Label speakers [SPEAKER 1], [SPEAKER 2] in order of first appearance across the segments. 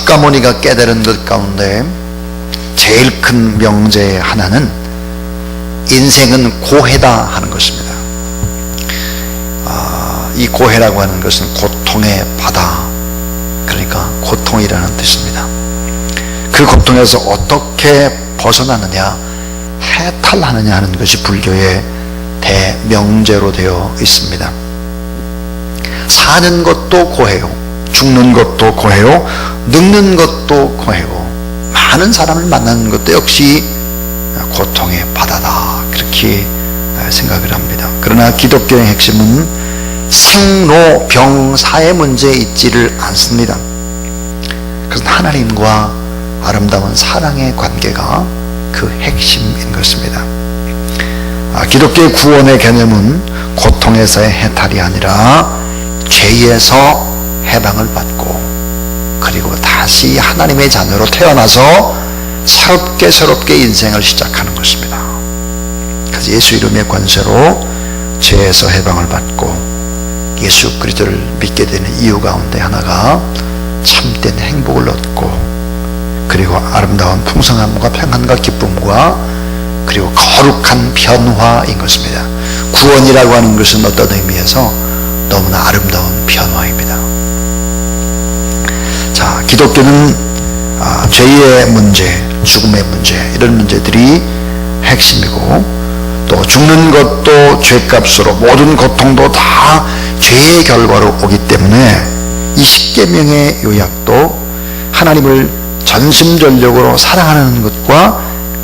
[SPEAKER 1] 석가모니가 깨달은 것 가운데 제일 큰 명제 하나는 인생은 고해다 하는 것입니다. 이 고해라고 하는 것은 고통의 바다, 그러니까 고통이라는 뜻입니다. 그 고통에서 어떻게 벗어나느냐, 해탈하느냐 하는 것이 불교의 대명제로 되어 있습니다. 사는 것도 고해요, 죽는 것도 고해요, 늙는 것도 고해요, 많은 사람을 만나는 것도 역시 고통의 바다다, 그렇게 생각을 합니다. 그러나 기독교의 핵심은 생로병사의 문제에 있지를 않습니다. 그래서 하나님과 아름다운 사랑의 관계가 그 핵심인 것입니다. 기독교의 구원의 개념은 고통에서의 해탈이 아니라 죄에서 해방을 받고 그리고 다시 하나님의 자녀로 태어나서 새롭게 인생을 시작하는 것입니다. 그래서 예수 이름의 권세로 죄에서 해방을 받고 예수 그리스도를 믿게 되는 이유 가운데 하나가 참된 행복을 얻고 그리고 아름다운 풍성함과 평안과 기쁨과 그리고 거룩한 변화인 것입니다. 구원이라고 하는 것은 어떤 의미에서 너무나 아름다운 변화입니다. 자, 기독교는 죄의 문제, 죽음의 문제, 이런 문제들이 핵심이고, 또 죽는 것도 죄값으로, 모든 고통도 다 죄의 결과로 오기 때문에 이 십계명의 요약도 하나님을 전심전력으로 사랑하는 것과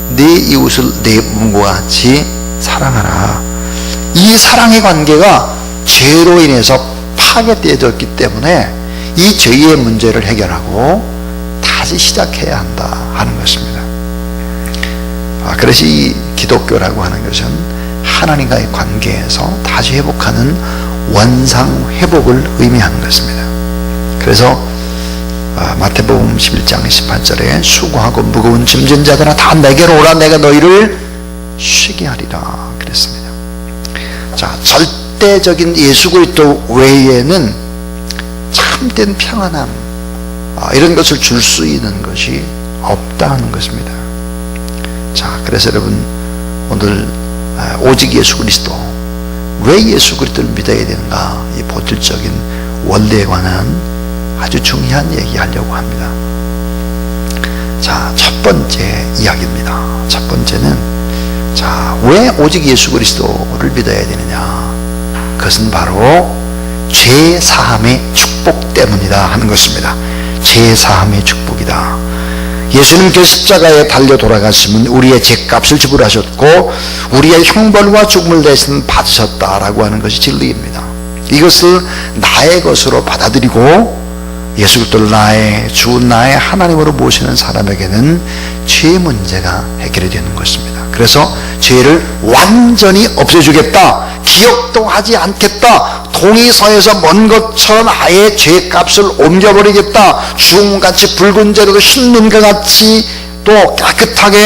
[SPEAKER 1] 내 이웃을 내 몸과 같이 사랑하라, 이 사랑의 관계가 죄로 인해서 파괴되어졌기 때문에 이 죄의 문제를 해결하고 다시 시작해야 한다 하는 것입니다. 그래서 이 기독교라고 하는 것은 하나님과의 관계에서 다시 회복하는 원상회복을 의미하는 것입니다. 그래서 마태복음 11장 18절에 수고하고 무거운 짐진 자들아 다 내게로 오라, 내가 너희를 쉬게 하리라 그랬습니다. 자, 절대적인 예수 그리스도 외에는 참된 평안함, 이런 것을 줄 수 있는 것이 없다는 것입니다. 자, 그래서 여러분, 오늘 오직 예수 그리스도, 왜 예수 그리스도를 믿어야 되는가, 이 본질적인 원리에 관한 아주 중요한 얘기 하려고 합니다. 자, 첫 번째 이야기입니다. 첫 번째는, 자, 왜 오직 예수 그리스도를 믿어야 되느냐, 그것은 바로 죄 사함의 축복 때문이다 하는 것입니다. 죄 사함의 축복이다. 예수님께서 십자가에 달려 돌아가시면 우리의 죄값을 지불하셨고 우리의 형벌과 죽음을 대신 받으셨다라고 하는 것이 진리입니다. 이것을 나의 것으로 받아들이고 예수 그리스도를 나의 주, 나의 하나님으로 모시는 사람에게는 죄 문제가 해결이 되는 것입니다. 그래서 죄를 완전히 없애주겠다, 기억도 하지 않겠다, 동이서에서 먼 것처럼 아예 죄값을 옮겨버리겠다, 죽음같이 붉은 재료도 흰 것 같이 또 깨끗하게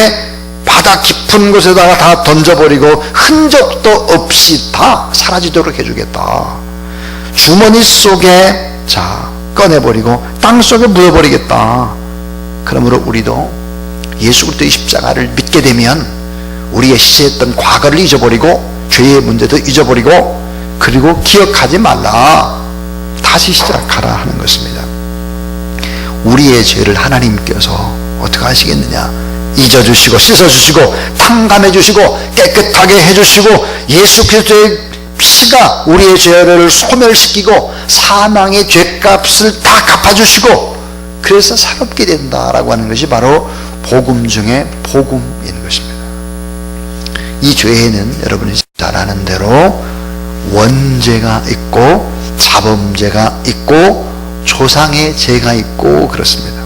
[SPEAKER 1] 바다 깊은 곳에다가 다 던져버리고 흔적도 없이 다 사라지도록 해주겠다, 주머니 속에 자 꺼내버리고 땅 속에 묻어버리겠다. 그러므로 우리도 예수 그리스도의 십자가를 믿게 되면 우리의 시체했던 과거를 잊어버리고 죄의 문제도 잊어버리고 그리고 기억하지 말라, 다시 시작하라 하는 것입니다. 우리의 죄를 하나님께서 어떻게 하시겠느냐, 잊어주시고 씻어주시고 탕감해주시고 깨끗하게 해주시고 예수 그리스도의 피가 우리의 죄를 소멸시키고 사망의 죄값을 다 갚아주시고 그래서 새롭게 된다라고 하는 것이 바로 복음 중에 복음인 것입니다. 이 죄에는 여러분이 잘 아는 대로 원죄가 있고 자범죄가 있고 조상의 죄가 있고 그렇습니다.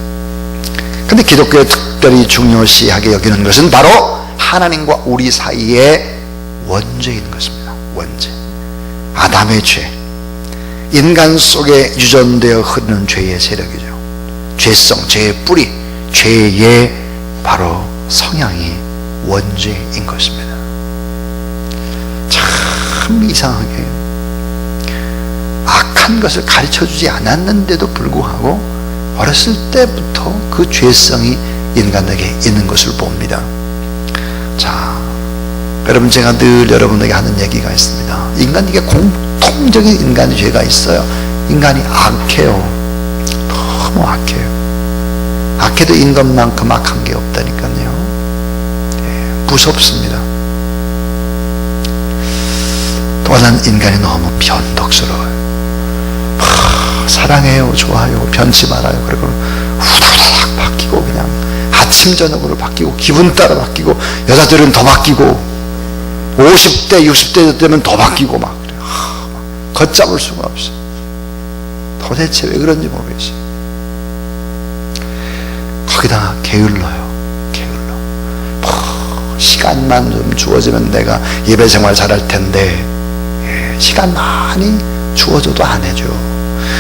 [SPEAKER 1] 그런데 기독교에 특별히 중요시하게 여기는 것은 바로 하나님과 우리 사이의 원죄인 것입니다. 원죄, 아담의 죄, 인간 속에 유전되어 흐르는 죄의 세력이죠. 죄성, 죄의 뿌리, 죄의 바로 성향이 원죄인 것입니다. 참 이상하게 악한 것을 가르쳐주지 않았는데도 불구하고 어렸을 때부터 그 죄성이 인간에게 있는 것을 봅니다. 자, 여러분, 제가 늘 여러분에게 하는 얘기가 있습니다. 인간에게 공통적인 인간의 죄가 있어요. 인간이 악해요. 너무 악해요. 악해도 인간만큼 악한 게 없다니까요. 무섭습니다. 또 하나는 인간이 너무 변덕스러워요. 사랑해요, 좋아요, 변치 말아요. 그리고 후다닥 바뀌고, 그냥 아침 저녁으로 바뀌고, 기분 따라 바뀌고, 여자들은 더 바뀌고, 50대 60대 되면 더 바뀌고 막 그래요. 걷잡을 수가 없어요. 도대체 왜 그런지 모르겠어요. 거기다가 게을러요. 시간만 좀 주어지면 내가 예배 생활 잘할 텐데, 시간 많이 주어져도 안 해줘.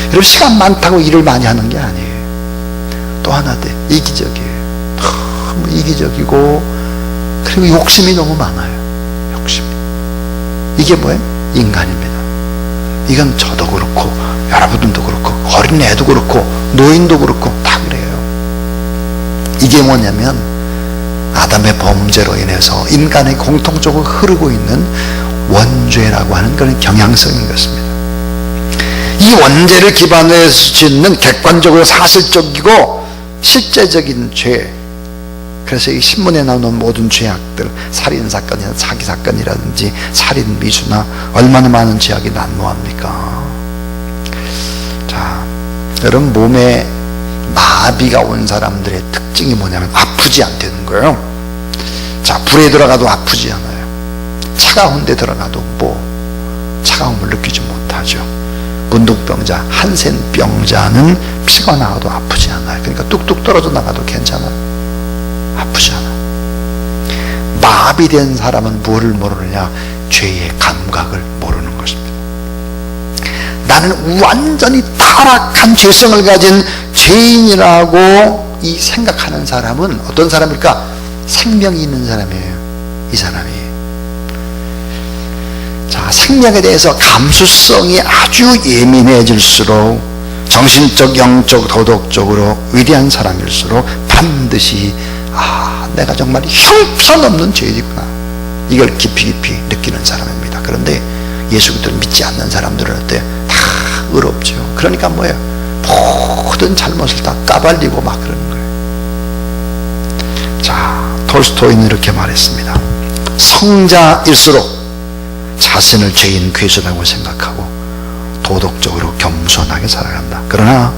[SPEAKER 1] 여러분, 시간 많다고 일을 많이 하는 게 아니에요. 또 하나 이기적이에요. 너무 이기적이고, 그리고 욕심이 너무 많아요. 욕심이. 이게 뭐예요? 인간입니다. 이건 저도 그렇고, 여러분들도 그렇고, 어린애도 그렇고, 노인도 그렇고 다 그래요. 이게 뭐냐면 아담의 범죄로 인해서 인간의 공통적으로 흐르고 있는 원죄라고 하는 그런 경향성인 것입니다. 이 원죄를 기반으로 해서 짓는 객관적으로 사실적이고 실제적인 죄, 그래서 이 신문에 나오는 모든 죄악들, 살인사건이나 사기사건이라든지 살인, 미수나 얼마나 많은 죄악이 난무합니까? 자, 여러분, 몸에 마비가 온 사람들의 특징이 뭐냐면 아프지 않다는 거예요. 자, 불에 들어가도 아프지 않아요. 차가운 데 들어가도 차가움을 느끼지 못하죠. 문둥병자, 한센병자는 피가 나가도 아프지 않아요. 그러니까 뚝뚝 떨어져 나가도 괜찮아요. 아프지 않아요. 마비된 사람은 뭐를 모르느냐? 죄의 감각을 모르는 것입니다. 나는 완전히 타락한 죄성을 가진 죄인이라고 이 생각하는 사람은 어떤 사람일까? 생명이 있는 사람이에요. 이 사람이. 자, 생명에 대해서 감수성이 아주 예민해질수록 정신적, 영적, 도덕적으로 위대한 사람일수록 반드시 내가 정말 형편없는 죄이구나, 이걸 깊이 느끼는 사람입니다. 그런데 예수 그리스도를 믿지 않는 사람들은 어때요? 다 의롭죠. 그러니까 뭐예요? 모든 잘못을 다 까발리고 막 그러는 거예요. 자, 톨스토이는 이렇게 말했습니다. 성자일수록 자신을 죄인 괴수라고 생각하고 도덕적으로 겸손하게 살아간다. 그러나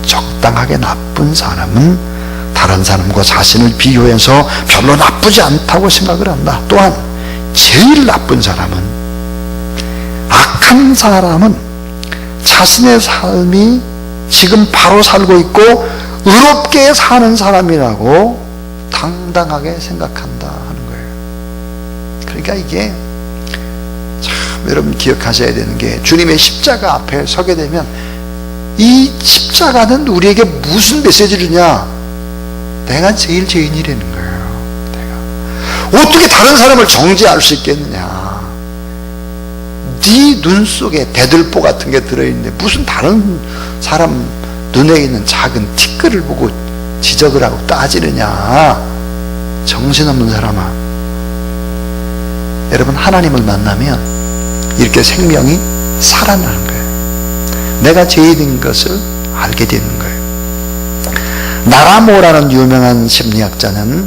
[SPEAKER 1] 적당하게 나쁜 사람은 다른 사람과 자신을 비교해서 별로 나쁘지 않다고 생각을 한다. 또한 제일 나쁜 사람은, 악한 사람은 자신의 삶이 지금 바로 살고 있고 의롭게 사는 사람이라고 당당하게 생각한다 하는 거예요. 그러니까 이게 참 여러분 기억하셔야 되는 게, 주님의 십자가 앞에 서게 되면 이 십자가는 우리에게 무슨 메시지를 주냐? 내가 제일 죄인이라는 거예요. 내가 어떻게 다른 사람을 정죄할 수 있겠느냐? 네 눈 속에 대들보 같은 게 들어있는데 무슨 다른 사람 눈에 있는 작은 티끌을 보고 지적을 하고 따지느냐? 정신없는 사람아. 여러분, 하나님을 만나면 이렇게 생명이 살아나는 거예요. 내가 죄인인 것을 알게 되는 거예요. 나라모라는 유명한 심리학자는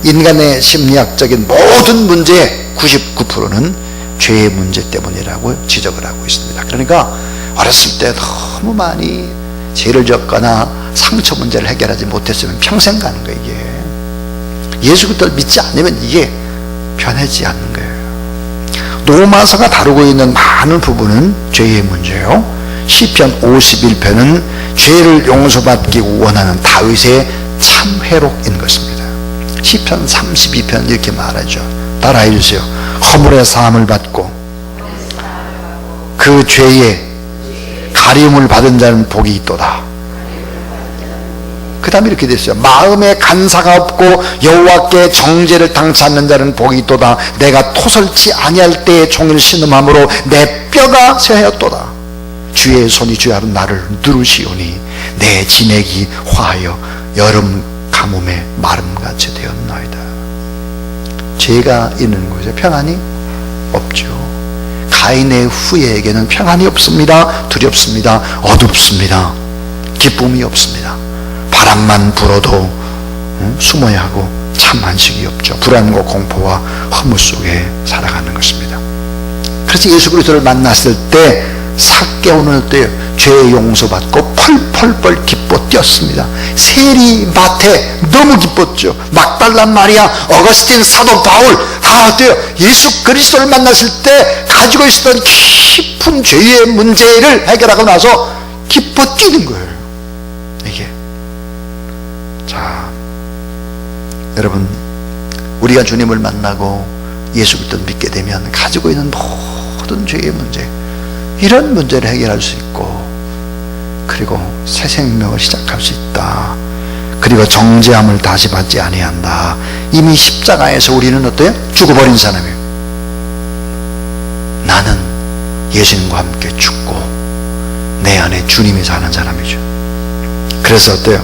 [SPEAKER 1] 인간의 심리학적인 모든 문제의 99%는 죄의 문제 때문이라고 지적을 하고 있습니다. 그러니까 어렸을 때 너무 많이 죄를 졌거나 상처 문제를 해결하지 못했으면 평생 가는 거예요. 이게 예수 그리스도를 믿지 않으면 이게 변하지 않는 거예요. 로마서가 다루고 있는 많은 부분은 죄의 문제예요. 시편 51편은 죄를 용서받기 원하는 다윗의 참회록인 것입니다. 시편 32편 이렇게 말하죠. 따라해 주세요. 허물의 사함을 받고 그 죄의 가림을 받은 자는 복이 있도다. 그 다음에 이렇게 됐어요. 마음에 간사가 없고 여호와께 정죄를 당치 않는 자는 복이 있도다. 내가 토설치 아니할 때에 종일 신음함으로 내 뼈가 쇠하였도다. 주의 손이 주의 하루 나를 누르시오니 내 진액이 화하여 여름 가뭄에 마름같이 되었나이다. 죄가 있는 곳에 평안이 없죠. 가인의 후예에게는 평안이 없습니다. 두렵습니다. 어둡습니다. 기쁨이 없습니다. 바람만 불어도 숨어야 하고 참 안식이 없죠. 불안과 공포와 허무 속에 살아가는 것입니다. 그래서 예수 그리스도를 만났을 때 삭개오는 때요, 죄 용서받고 펄펄펄 기뻐 뛰었습니다. 세리마태 너무 기뻤죠. 막달라 마리아, 어거스틴, 사도 바울 다 어때요? 예수 그리스도를 만났을 때 가지고 있었던 깊은 죄의 문제를 해결하고 나서 기뻐 뛰는 거예요. 이게 자, 여러분, 우리가 주님을 만나고 예수 그리스도를 믿게 되면 가지고 있는 모든 죄의 문제, 이런 문제를 해결할 수 있고, 그리고 새 생명을 시작할 수 있다. 그리고 정죄함을 다시 받지 아니한다. 이미 십자가에서 우리는 어때요? 죽어버린 사람이에요. 나는 예수님과 함께 죽고 내 안에 주님이 사는 사람이죠. 그래서 어때요?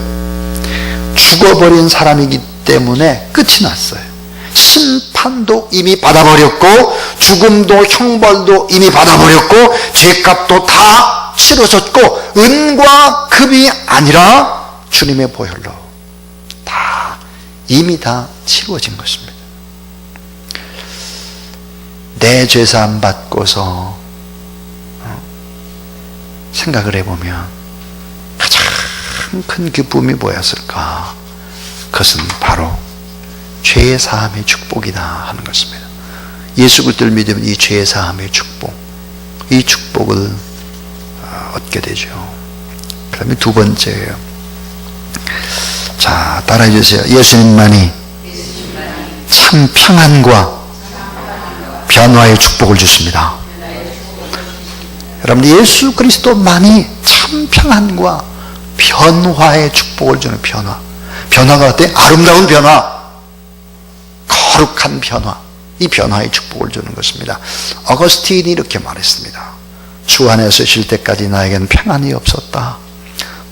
[SPEAKER 1] 죽어버린 사람이기 때문에 끝이 났어요. 심판도 이미 받아버렸고, 죽음도 형벌도 이미 받아버렸고, 죄값도 다 치러졌고, 은과 금이 아니라 주님의 보혈로 이미 다 치루어진 것입니다. 내 죄사함 받고서 생각을 해보면 가장 큰 기쁨이 뭐였을까? 그것은 바로 죄의 사함의 축복이다 하는 것입니다. 예수 그리스도를 믿으면 이 죄의 사함의 축복, 이 축복을 얻게 되죠. 그 다음에 두 번째예요. 자, 따라해 주세요. 예수님만이 참 평안과 변화의 축복을 주십니다. 여러분, 예수 그리스도만이 참 평안과 변화의 축복을 주는 변화. 변화가 어때? 아름다운 변화, 거룩한 변화, 이 변화의 축복을 주는 것입니다. 어거스틴이 이렇게 말했습니다. 주 안에서 쉴 때까지 나에겐 평안이 없었다.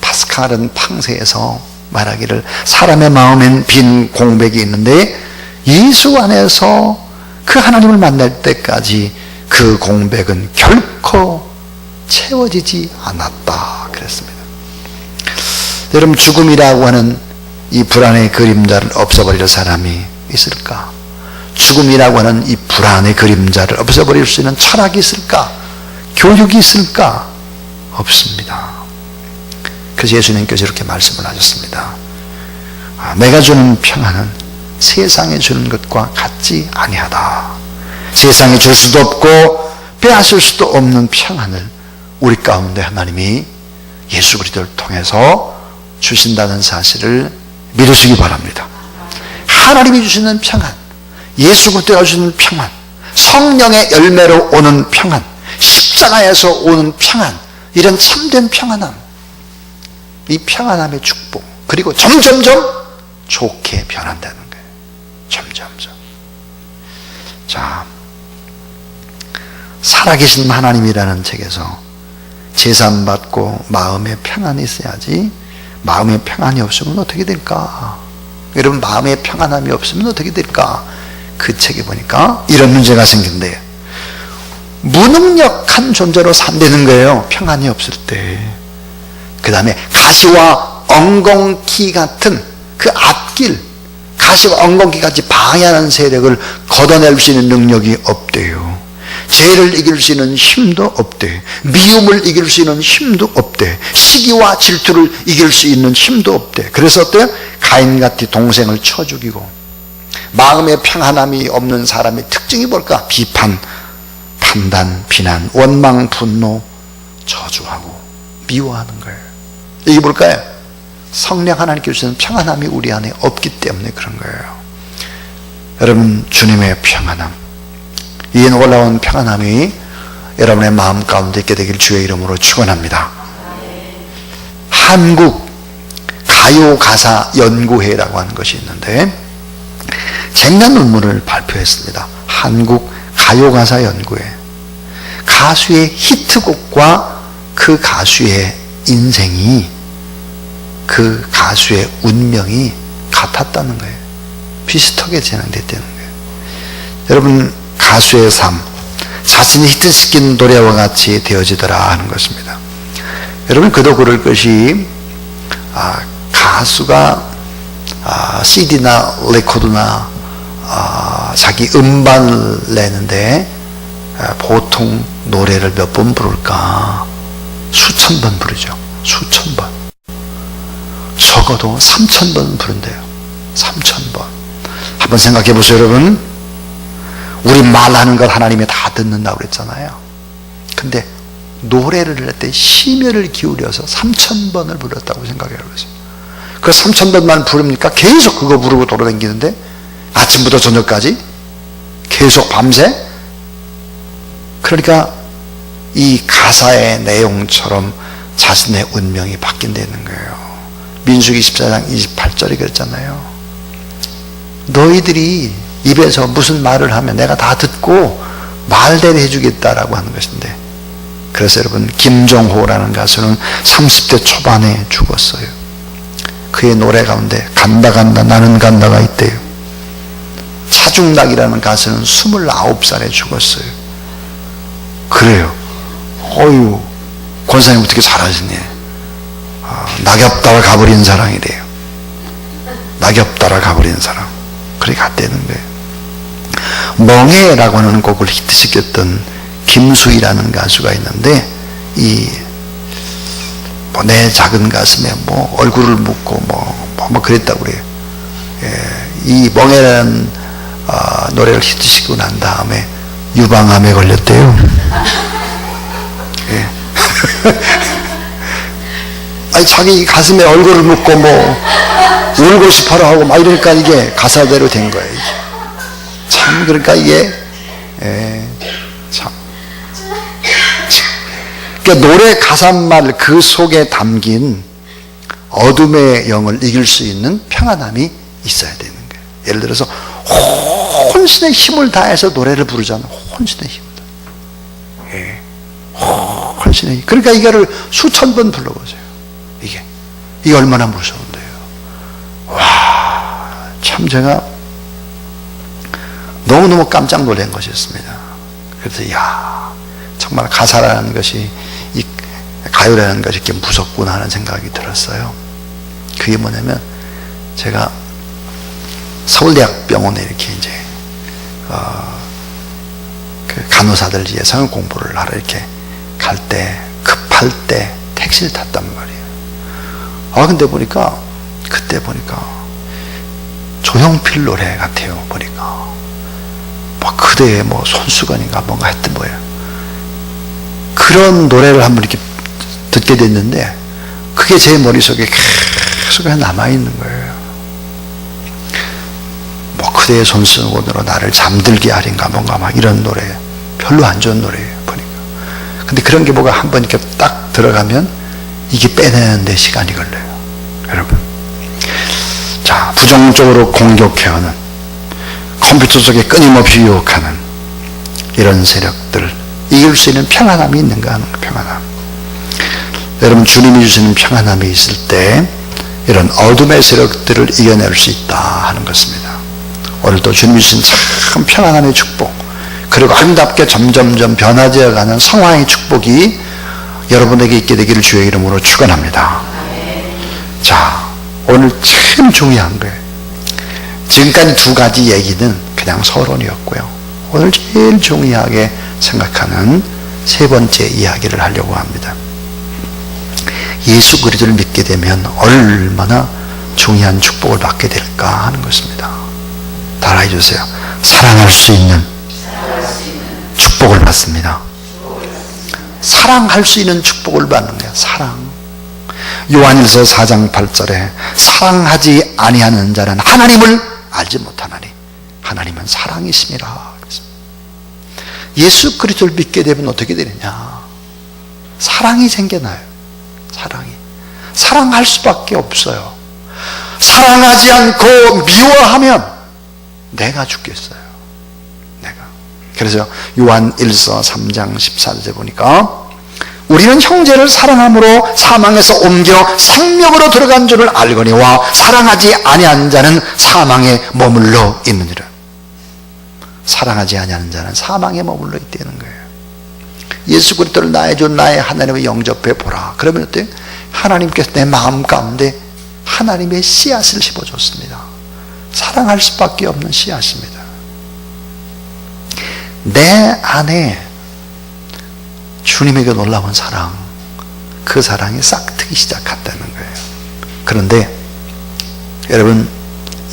[SPEAKER 1] 파스칼은 팡세에서 말하기를, 사람의 마음엔 빈 공백이 있는데 예수 안에서 그 하나님을 만날 때까지 그 공백은 결코 채워지지 않았다 그랬습니다. 여러분, 죽음이라고 하는 이 불안의 그림자를 없애버릴 사람이 있을까? 죽음이라고 하는 이 불안의 그림자를 없애버릴 수 있는 철학이 있을까? 교육이 있을까? 없습니다. 그래서 예수님께서 이렇게 말씀을 하셨습니다. 내가 주는 평안은 세상에 주는 것과 같지 아니하다. 세상에 줄 수도 없고 빼앗을 수도 없는 평안을 우리 가운데 하나님이 예수 그리스도를 통해서 주신다는 사실을 믿으시기 바랍니다. 하나님이 주시는 평안, 예수 그리스도가 주시는 평안, 성령의 열매로 오는 평안, 십자가에서 오는 평안, 이런 참된 평안함, 이 평안함의 축복, 그리고 점점점 좋게 변한다는 거예요. 점점점. 자, 살아계신 하나님이라는 책에서 제사함 받고 마음에 평안이 있어야지, 마음에 평안이 없으면 어떻게 될까? 여러분, 마음에 평안함이 없으면 어떻게 될까? 그 책에 보니까 이런 문제가 생긴대요. 무능력한 존재로 산다는 거예요. 평안이 없을 때. 그 다음에 가시와 엉겅퀴 같은 그 앞길, 가시와 엉겅퀴같이 방해하는 세력을 걷어낼 수 있는 능력이 없대요. 죄를 이길 수 있는 힘도 없대. 미움을 이길 수 있는 힘도 없대. 시기와 질투를 이길 수 있는 힘도 없대. 그래서 어때요? 가인같이 동생을 쳐 죽이고. 마음의 평안함이 없는 사람의 특징이 뭘까? 비판, 판단, 비난, 원망, 분노, 저주하고 미워하는 거예요. 이게 뭘까요? 성령 하나님께서 주시는 평안함이 우리 안에 없기 때문에 그런 거예요. 여러분, 주님의 평안함, 이 놀라운 평안함이 여러분의 마음 가운데 있게 되길 주의 이름으로 축원합니다. 한국 가요가사연구회라고 하는 것이 있는데 쟁반 논문을 발표했습니다. 한국 가요가사연구회. 가수의 히트곡과 그 그 가수의 인생이, 그 가수의 운명이 같았다는 거예요. 비슷하게 진행됐다는 거예요. 여러분, 가수의 삶, 자신이 히트시킨 노래와 같이 되어지더라 하는 것입니다. 여러분, 그도 그럴 것이, 가수가 CD나 레코드나 자기 음반을 내는데 보통 노래를 몇 번 부를까? 수천 번 부르죠. 수천 번. 적어도 3,000번 부른대요. 3,000번. 한번 생각해 보세요, 여러분. 우리 말하는 걸 하나님이 다 듣는다고 그랬잖아요. 근데 노래를 할 때 심혈을 기울여서 3,000번을 불렀다고 생각해 보세요. 그 3,000번만 부릅니까? 계속 그거 부르고 돌아다니는데 아침부터 저녁까지 계속 밤새? 그러니까 이 가사의 내용처럼 자신의 운명이 바뀐다는 거예요. 민수기 14장 28절에 그랬잖아요. 너희들이 입에서 무슨 말을 하면 내가 다 듣고 말대로 해주겠다라고 하는 것인데, 그래서 여러분, 김종호라는 가수는 30대 초반에 죽었어요. 그의 노래 가운데 간다 간다 나는 간다가 있대요. 차중락이라는 가수는 29살에 죽었어요. 그래요. 어휴, 권사님 어떻게 잘하시네. 낙엽 따라 가버린 사랑이래요. 낙엽 따라 가버린 사랑. 그래 갔다는 거예요. 멍해라고 하는 곡을 히트시켰던 김수희라는 가수가 있는데, 내 작은 가슴에 얼굴을 묻고 그랬다고 그래요. 이 멍해라는 노래를 히트시키고 난 다음에 유방암에 걸렸대요. 예. 아니, 자기 가슴에 얼굴을 묻고 울고 싶어라 하고 이러니까 이게 가사대로 된 거예요. 이게. 참, 그러니까 이게, 참. 그러니까 노래 가사말 그 속에 담긴 어둠의 영을 이길 수 있는 평안함이 있어야 되는 거예요. 예를 들어서 혼신의 힘을 다해서 노래를 부르잖아요. 혼신의 힘을 다해. 예. 혼신의 힘. 그러니까 이거를 수천 번 불러보세요. 이게 얼마나 무서운데요. 와, 참 제가 너무너무 깜짝 놀란 것이었습니다. 그래서 정말 가사라는 것이, 이 가요라는 것이 이렇게 무섭구나 하는 생각이 들었어요. 그게 뭐냐면, 제가 서울대학병원에 이렇게 이제 그 간호사들 예상 공부를 하러 이렇게 갈 때, 급할 때 택시를 탔단 말이에요. 근데 그때 보니까 조용필 노래 같아요. 보니까 그대의 손수건인가 뭔가 했던 거예요. 그런 노래를 한번 이렇게 듣게 됐는데, 그게 제 머릿속에 계속 남아있는 거예요. 그대의 손수건으로 나를 잠들게 하린가 뭔가 이런 노래, 별로 안 좋은 노래예요. 보니까. 근데 그런 게 한번 이렇게 딱 들어가면 이게 빼내는데 시간이 걸려요. 여러분, 자, 부정적으로 공격해오는, 컴퓨터 속에 끊임없이 유혹하는 이런 세력들을 이길 수 있는 평안함이 있는가 하는 거. 평안함. 여러분, 주님이 주시는 평안함이 있을 때 이런 어둠의 세력들을 이겨낼 수 있다 하는 것입니다. 오늘도 주님이 주신 참 평안함의 축복, 그리고 아름답게 점점점 변화되어가는 성화의 축복이 여러분에게 있게 되기를 주의 이름으로 축원합니다. 자, 오늘 참 중요한 거예요. 지금까지 두 가지 얘기는 그냥 서론이었고요. 오늘 제일 중요하게 생각하는 세 번째 이야기를 하려고 합니다. 예수 그리스도를 믿게 되면 얼마나 중요한 축복을 받게 될까 하는 것입니다. 따라해 주세요. 사랑할 수 있는 축복을 받습니다. 사랑할 수 있는 축복을 받는 거예요. 사랑. 요한일서 4장 8절에 사랑하지 아니하는 자는 하나님을 알지 못하나니 하나님은 사랑이심이라. 예수 그리스도를 믿게 되면 어떻게 되느냐? 사랑이 생겨나요. 사랑이. 사랑할 수밖에 없어요. 사랑하지 않고 미워하면 내가 죽겠어요. 내가. 그래서 요한 1서 3장 14절에 보니까 우리는 형제를 사랑함으로 사망에서 옮겨 생명으로 들어간 줄을 알거니와 사랑하지 아니하는 자는 사망에 머물러 있느니라. 사랑하지 아니하는 자는 사망에 머물러 있다는 거예요. 예수 그리스도를 나의 주 나의 하나님을 영접해 보라. 그러면 어때요? 하나님께서 내 마음 가운데 하나님의 씨앗을 심어줬습니다. 사랑할 수밖에 없는 씨앗입니다. 내 안에 주님에게 놀라운 사랑, 그 사랑이 싹트기 시작한다는 거예요. 그런데 여러분,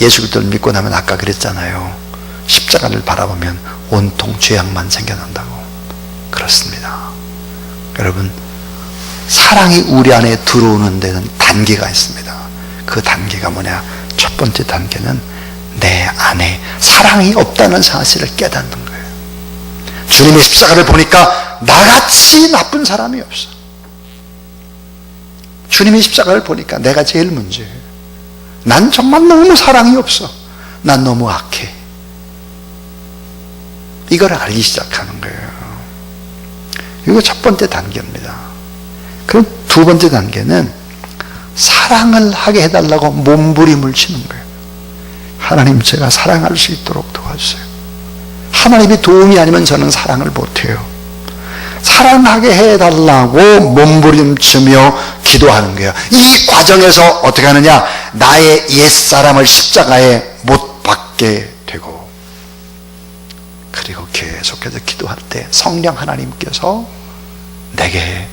[SPEAKER 1] 예수 그리스도를 믿고 나면 아까 그랬잖아요. 십자가를 바라보면 온통 죄악만 생겨난다고. 그렇습니다. 여러분, 사랑이 우리 안에 들어오는 데는 단계가 있습니다. 그 단계가 뭐냐? 첫 번째 단계는 내 안에 사랑이 없다는 사실을 깨닫는 거예요. 주님의 십자가를 보니까 나같이 나쁜 사람이 없어. 주님의 십자가를 보니까 내가 제일 문제예요. 난 정말 너무 사랑이 없어. 난 너무 악해. 이걸 알기 시작하는 거예요. 이거 첫 번째 단계입니다. 그럼 두 번째 단계는 사랑을 하게 해달라고 몸부림을 치는 거예요. 하나님, 제가 사랑할 수 있도록 도와주세요. 하나님이 도움이 아니면 저는 사랑을 못해요. 사랑하게 해달라고 몸부림치며 기도하는 거예요. 이 과정에서 어떻게 하느냐? 나의 옛사람을 십자가에 못 박게 되고, 그리고 계속해서 기도할 때 성령 하나님께서 내게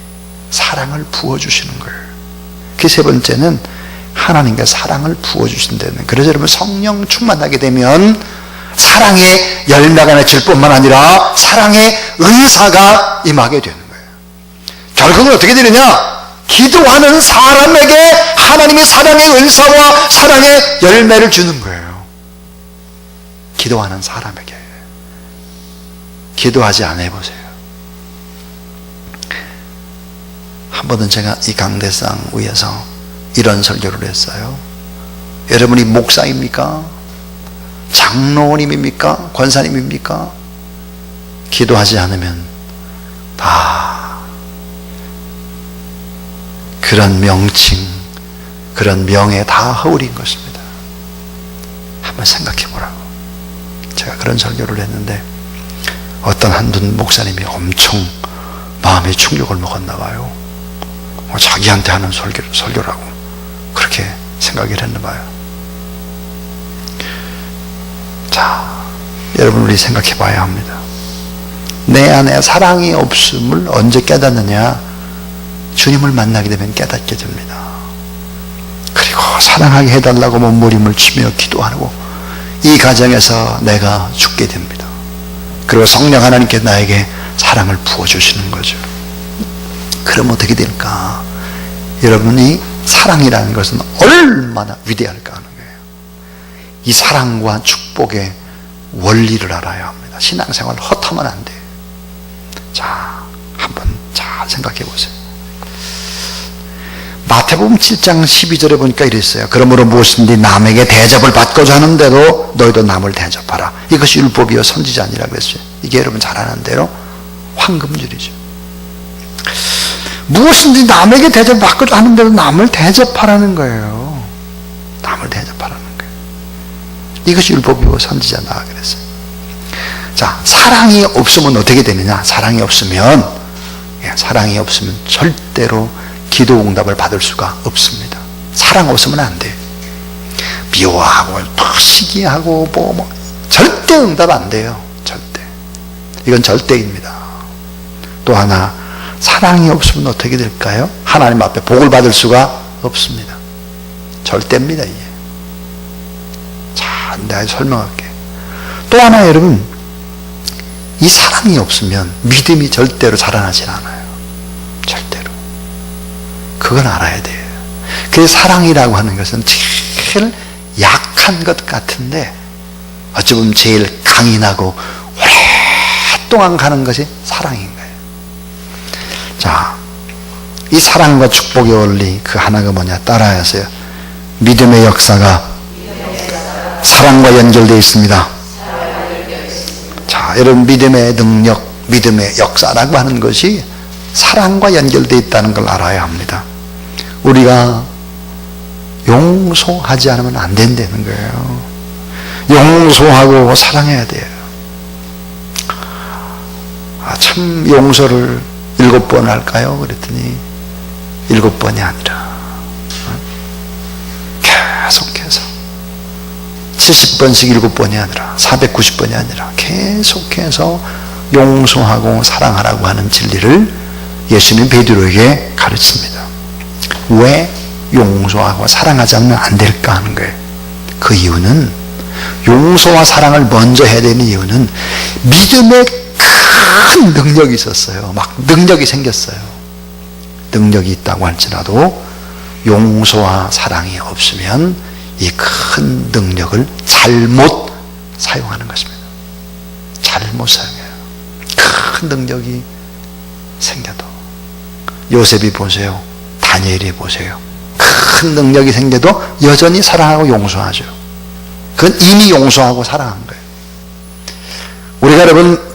[SPEAKER 1] 사랑을 부어주시는 거예요. 그 세 번째는 하나님께 사랑을 부어주신다는. 그래서 여러분, 성령 충만하게 되면 사랑의 열매가 맺힐 뿐만 아니라 사랑의 은사가 임하게 되는 거예요. 결국은 어떻게 되느냐? 기도하는 사람에게 하나님의 사랑의 은사와 사랑의 열매를 주는 거예요. 기도하는 사람에게. 기도하지 않아 보세요. 한 번은 제가 이 강대상 위에서 이런 설교를 했어요. 여러분이 목사입니까? 장로님입니까? 권사님입니까? 기도하지 않으면 다 그런 명칭, 그런 명예 다 허울인 것입니다. 한번 생각해 보라고. 제가 그런 설교를 했는데 어떤 한분 목사님이 엄청 마음에 충격을 먹었나 봐요. 자기한테 하는 설교라고 그렇게 생각을 했나 봐요. 자, 여러분, 우리 생각해 봐야 합니다. 내 안에 사랑이 없음을 언제 깨닫느냐? 주님을 만나게 되면 깨닫게 됩니다. 그리고 사랑하게 해달라고 몸부림을 치며 기도하고 이 과정에서 내가 죽게 됩니다. 그리고 성령 하나님께 나에게 사랑을 부어주시는 거죠. 그럼 어떻게 될까? 여러분이 사랑이라는 것은 얼마나 위대할까 하는 거예요. 이 사랑과 축복의 원리를 알아야 합니다. 신앙생활을 헛하면 안 돼요. 자, 한번 잘 생각해 보세요. 마태복음 7장 12절에 보니까 이랬어요. 그러므로 무엇인지 남에게 대접을 받고자 하는데도 너희도 남을 대접하라. 이것이 율법이요 선지자니라 그랬어요. 이게 여러분 잘 아는 대로 황금줄이죠. 무엇인지 남에게 대접받고자 하는데도 남을 대접하라는 거예요. 남을 대접하라는 거예요. 이것이 율법이고 선지자다 그랬어요. 자, 사랑이 없으면 어떻게 되느냐? 사랑이 없으면 절대로 기도 응답을 받을 수가 없습니다. 사랑 없으면 안 돼요. 미워하고 시기하고 절대 응답 안 돼요. 절대. 이건 절대입니다. 또 하나, 사랑이 없으면 어떻게 될까요? 하나님 앞에 복을 받을 수가 없습니다. 절대입니다, 이게. 자, 내가 설명할게. 또 하나, 여러분, 이 사랑이 없으면 믿음이 절대로 자라나질 않아요. 절대로. 그건 알아야 돼요. 그 사랑이라고 하는 것은 제일 약한 것 같은데 어찌 보면 제일 강인하고 오랫동안 가는 것이 사랑인 거예요. 자, 이 사랑과 축복의 원리 그 하나가 뭐냐? 따라하세요. 믿음의 역사가 사랑과 연결되어 있습니다. 자, 여러분, 믿음의 능력, 믿음의 역사라고 하는 것이 사랑과 연결되어 있다는 걸 알아야 합니다. 우리가 용서하지 않으면 안 된다는 거예요. 용서하고 사랑해야 돼요. 참 용서를 7번 할까요? 그랬더니 7번이 아니라 계속해서 70번씩 7번이 아니라 490번이 아니라 계속해서 용서하고 사랑하라고 하는 진리를 예수님 베드로에게 가르칩니다. 왜 용서하고 사랑하지 않으면 안 될까 하는 거예요. 그 이유는, 용서와 사랑을 먼저 해야 되는 이유는 믿음의 큰 능력이 있었어요. 막 능력이 생겼어요. 능력이 있다고 할지라도 용서와 사랑이 없으면 이 큰 능력을 잘못 사용하는 것입니다. 잘못 사용해요. 큰 능력이 생겨도, 요셉이 보세요, 다니엘이 보세요, 큰 능력이 생겨도 여전히 사랑하고 용서하죠. 그건 이미 용서하고 사랑한 거예요. 우리가 여러분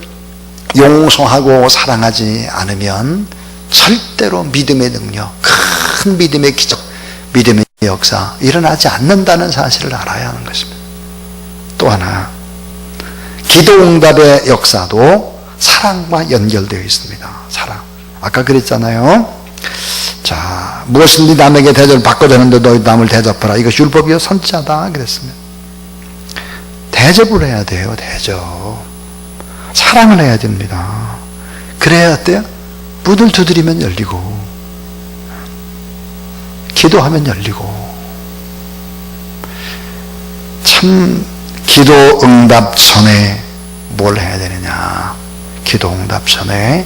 [SPEAKER 1] 용서하고 사랑하지 않으면 절대로 믿음의 능력, 큰 믿음의 기적, 믿음의 역사 일어나지 않는다는 사실을 알아야 하는 것입니다. 또 하나, 기도응답의 역사도 사랑과 연결되어 있습니다. 사랑. 아까 그랬잖아요. 자, 무엇이든지 남에게 대접을 받고 되는데 너희 남을 대접하라. 이것이 율법이요 선지자다 그랬습니다. 대접을 해야 돼요. 대접. 사랑을 해야 됩니다. 그래야 어때요? 문을 두드리면 열리고, 기도하면 열리고. 참 기도 응답 전에 뭘 해야 되느냐? 기도 응답 전에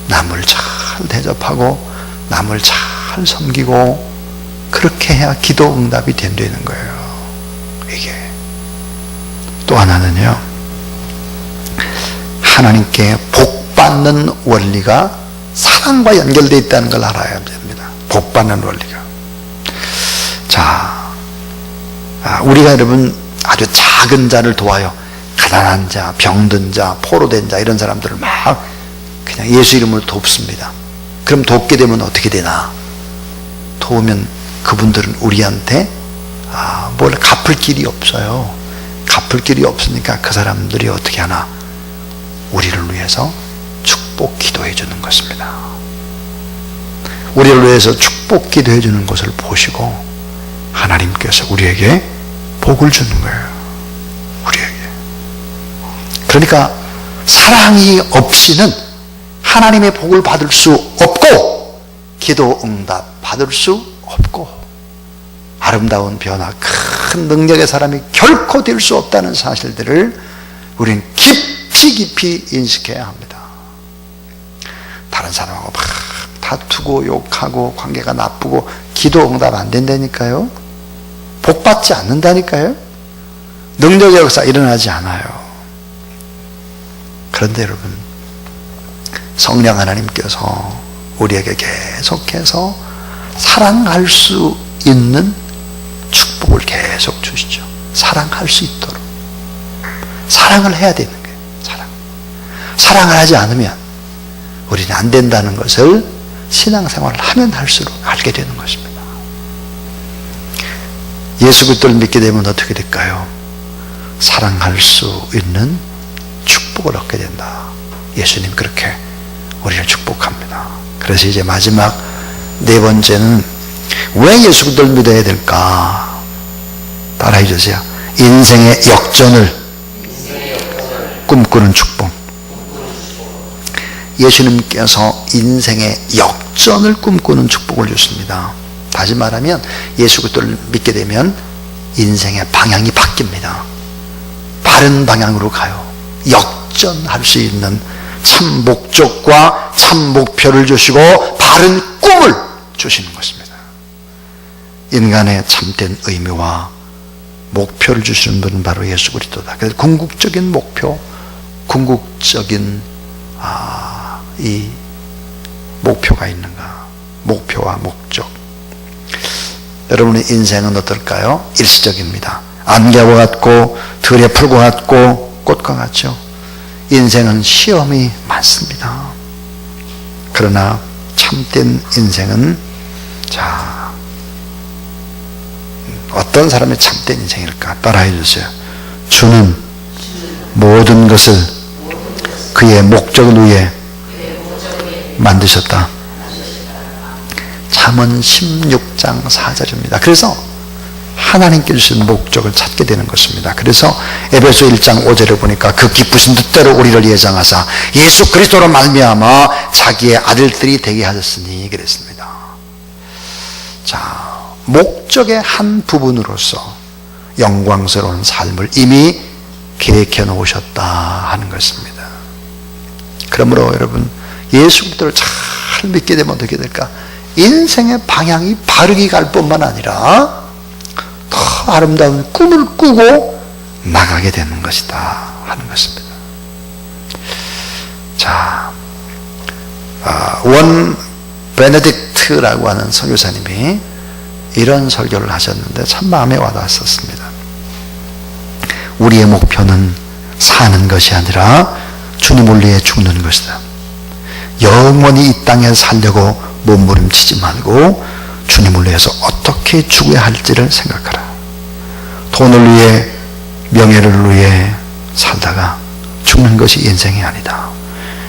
[SPEAKER 1] 남을 잘 대접하고 남을 잘 섬기고, 그렇게 해야 기도 응답이 된다는 거예요. 이게. 또 하나는요, 하나님께 복 받는 원리가 사랑과 연결되어 있다는 걸 알아야 됩니다. 복 받는 원리가. 자, 우리가 여러분 아주 작은 자를 도와요. 가난한 자, 병든 자, 포로된 자, 이런 사람들을 막 그냥 예수 이름으로 돕습니다. 그럼 돕게 되면 어떻게 되나? 도우면 그분들은 우리한테 뭘 갚을 길이 없어요. 갚을 길이 없으니까 그 사람들이 어떻게 하나? 우리를 위해서 축복 기도해 주는 것입니다. 우리를 위해서 축복 기도해 주는 것을 보시고 하나님께서 우리에게 복을 주는 거예요. 우리에게. 그러니까 사랑이 없이는 하나님의 복을 받을 수 없고, 기도 응답 받을 수 없고, 아름다운 변화, 큰 능력의 사람이 결코 될 수 없다는 사실들을 우리는 깊이 인식해야 합니다. 다른 사람하고 막 다투고 욕하고 관계가 나쁘고 기도 응답 안 된다니까요. 복 받지 않는다니까요. 능력의 역사 일어나지 않아요. 그런데 여러분, 성령 하나님께서 우리에게 계속해서 사랑할 수 있는 축복을 계속 주시죠. 사랑할 수 있도록. 사랑을 해야 되는 거예요. 사랑을 하지 않으면 우리는 안 된다는 것을 신앙생활을 하면 할수록 알게 되는 것입니다. 예수 그리스도를 믿게 되면 어떻게 될까요? 사랑할 수 있는 축복을 얻게 된다. 예수님 그렇게 우리를 축복합니다. 그래서 이제 마지막 네 번째는 왜 예수 그리스도를 믿어야 될까? 따라해 주세요. 인생의 역전을 꿈꾸는 축복. 예수님께서 인생의 역전을 꿈꾸는 축복을 주십니다. 다시 말하면 예수 그리스도를 믿게 되면 인생의 방향이 바뀝니다. 바른 방향으로 가요. 역전할 수 있는 참 목적과 참 목표를 주시고 바른 꿈을 주시는 것입니다. 인간의 참된 의미와 목표를 주시는 분은 바로 예수 그리스도다. 그래서 궁극적인 목표, 궁극적인 이 목표가 있는가? 목표와 목적. 여러분의 인생은 어떨까요? 일시적입니다. 안개와 같고 들의 풀과 같고 꽃과 같죠. 인생은 시험이 많습니다. 그러나 참된 인생은, 자, 어떤 사람의 참된 인생일까? 따라해 주세요. 주는 모든 것을 그의 목적을 위해 만드셨다. 잠언 16장 4절입니다. 그래서 하나님께 주신 목적을 찾게 되는 것입니다. 그래서 에베소 1장 5절에 보니까 그 기쁘신 뜻대로 우리를 예정하사 예수 그리스도로 말미암아 자기의 아들들이 되게 하셨으니 그랬습니다. 자, 목적의 한 부분으로서 영광스러운 삶을 이미 계획해 놓으셨다 하는 것입니다. 그러므로 여러분, 예수 그리스도를 잘 믿게 되면 어떻게 될까? 인생의 방향이 바르게 갈 뿐만 아니라 더 아름다운 꿈을 꾸고 나가게 되는 것이다 하는 것입니다. 자, 원 베네딕트라고 하는 설교사님이 이런 설교를 하셨는데 참 마음에 와닿았었습니다. 우리의 목표는 사는 것이 아니라 주님을 위해 죽는 것이다. 영원히 이 땅에 살려고 몸부림치지 말고 주님을 위해서 어떻게 죽어야 할지를 생각하라. 돈을 위해, 명예를 위해 살다가 죽는 것이 인생이 아니다.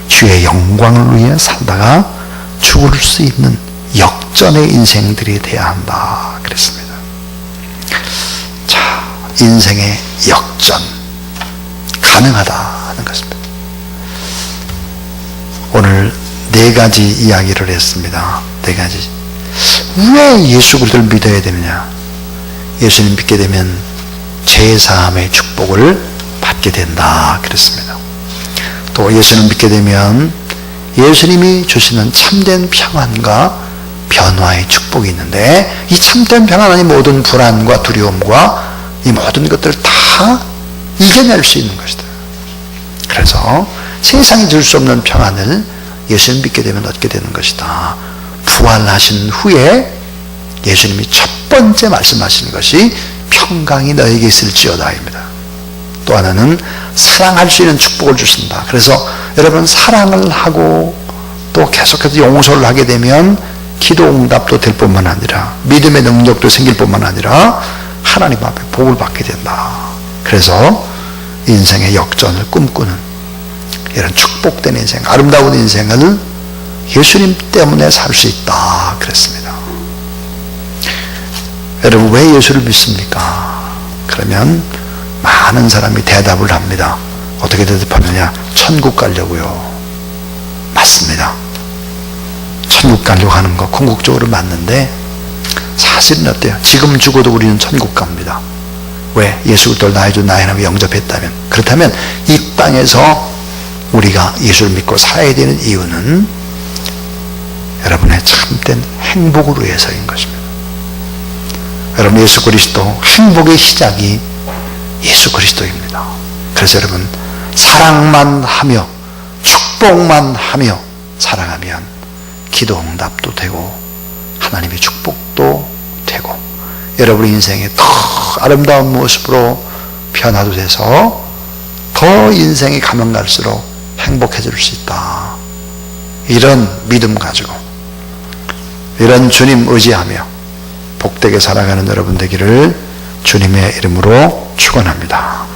[SPEAKER 1] 주의 영광을 위해 살다가 죽을 수 있는 역전의 인생들이 되어야 한다 그랬습니다. 자, 인생의 역전 가능하다 하는 것입니다. 오늘 4가지 이야기를 했습니다. 4가지. 왜 예수 그리스도를 믿어야 되느냐? 예수님 믿게 되면 죄사함의 축복을 받게 된다 그랬습니다. 또 예수님 믿게 되면 예수님이 주시는 참된 평안과 변화의 축복이 있는데, 이 참된 평안 안에 모든 불안과 두려움과 이 모든 것들을 다 이겨낼 수 있는 것이다. 그래서 세상이 줄 수 없는 평안을 예수님 믿게 되면 얻게 되는 것이다. 부활하신 후에 예수님이 첫 번째 말씀하시는 것이 평강이 너에게 있을지어다입니다. 또 하나는 사랑할 수 있는 축복을 주신다. 그래서 여러분, 사랑을 하고 또 계속해서 용서를 하게 되면 기도 응답도 될 뿐만 아니라 믿음의 능력도 생길 뿐만 아니라 하나님 앞에 복을 받게 된다. 그래서 인생의 역전을 꿈꾸는 이런 축복된 인생, 아름다운 인생을 예수님 때문에 살 수 있다 그랬습니다. 여러분, 왜 예수를 믿습니까? 그러면 많은 사람이 대답을 합니다. 어떻게 대답하느냐? 천국 가려고요. 맞습니다. 천국 가려고 하는 거 궁극적으로 맞는데, 사실은 어때요? 지금 죽어도 우리는 천국 갑니다. 왜? 예수 그리스도를 나의 주 나의 하나님을 영접했다면. 그렇다면 이 땅에서 우리가 예수를 믿고 살아야 되는 이유는 여러분의 참된 행복을 위해서인 것입니다. 여러분, 예수 그리스도, 행복의 시작이 예수 그리스도입니다. 그래서 여러분, 사랑만 하며 축복만 하며 사랑하면 기도 응답도 되고 하나님의 축복도 되고 여러분의 인생에 더 아름다운 모습으로 변화도 돼서 더 인생이 가면 갈수록 행복해질 수 있다. 이런 믿음 가지고, 이런 주님 의지하며 복되게 살아가는 여러분 되기를 주님의 이름으로 축원합니다.